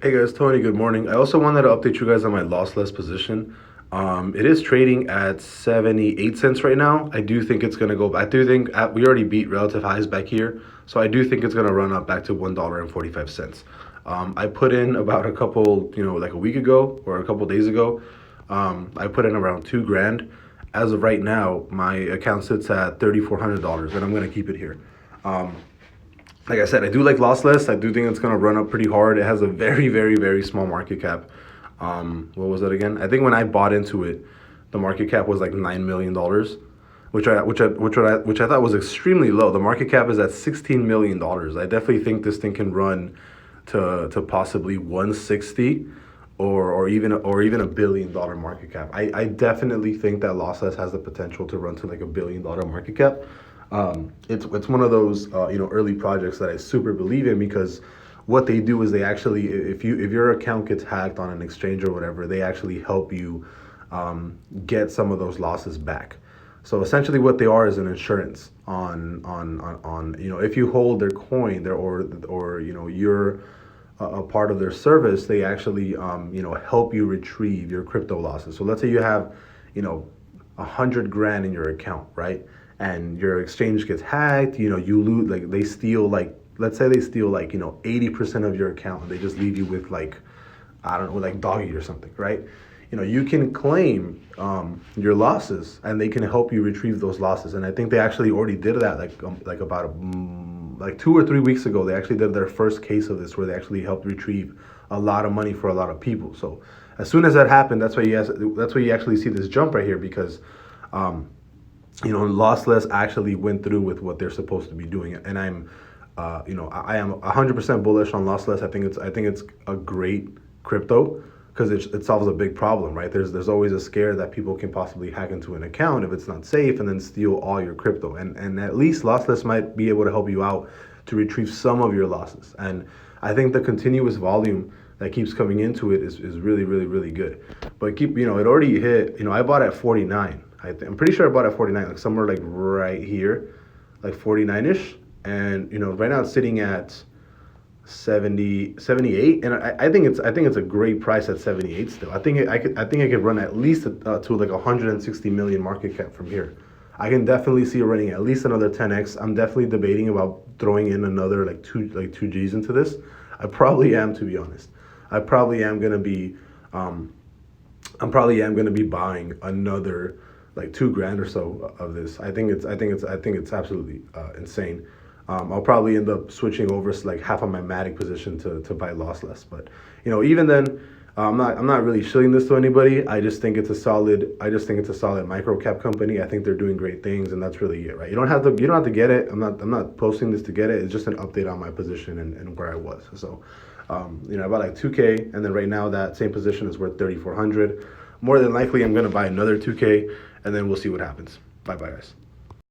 Hey guys, Tony, good morning. I also wanted to update you guys on my LossLess position. It is trading at 78 cents right now. I do think it's going to go, I do think we already beat relative highs back here. So I do think it's going to run up back to $1.45. I put in about a couple, like a week ago or a couple days ago, I put in around 2 grand. As of right now, my account sits at $3,400 and I'm going to keep it here. Like I said, I do like LossLess. I do think it's gonna run up pretty hard. It has a very, very, very small market cap. What was that again? I think when I bought into it, the market cap was like $9 million, which I thought was extremely low. The market cap is at $16 million. I definitely think this thing can run to possibly 160 or even $1 billion market cap. I definitely think that LossLess has the potential to run to like $1 billion market cap. It's one of those early projects that I super believe in because what they do is they actually, if your account gets hacked on an exchange or whatever, they actually help you get some of those losses back. So essentially what they are is an insurance on if you hold their coin there, or you're a part of their service, they actually help you retrieve your crypto losses. So let's say you have 100 grand in your account, right? And your exchange gets hacked, you lose, like they steal, like, let's say they steal like 80% of your account, and they just leave you with like, I don't know, like doggy or something, right? You can claim your losses, and they can help you retrieve those losses. And I think they actually already did that, like about like 2 or 3 weeks ago. They actually did their first case of this, where they actually helped retrieve a lot of money for a lot of people. So as soon as that happened, that's why you actually see this jump right here, because LossLess actually went through with what they're supposed to be doing. And I am 100% bullish on LossLess. I think it's a great crypto because it solves a big problem, right? There's always a scare that people can possibly hack into an account if it's not safe and then steal all your crypto. And at least LossLess might be able to help you out to retrieve some of your losses. And I think the continuous volume that keeps coming into it is really, really, really good. But it already hit, I bought at 49. I'm pretty sure I bought at 49, like somewhere like right here, like 49-ish. And right now it's sitting at 70, 78, and I think it's a great price at 78 still. I think it could run at least to like 160 million market cap from here. I can definitely see it running at least another 10x. I'm definitely debating about throwing in another like two G's into this. I probably am, to be honest. I probably am gonna be I'm probably am gonna be buying another like 2 grand or so of this. I think it's absolutely insane. I'll probably end up switching over like half of my Matic position to buy LossLess. But even then, I'm not really shilling this to anybody. I just think it's a solid micro cap company. I think they're doing great things, and that's really it, right? You don't have to get it. I'm not posting this to get it. It's just an update on my position and where I was. So I bought like 2K, and then right now that same position is worth 3,400. More than likely, I'm gonna buy another 2K, and then we'll see what happens. Bye bye, guys.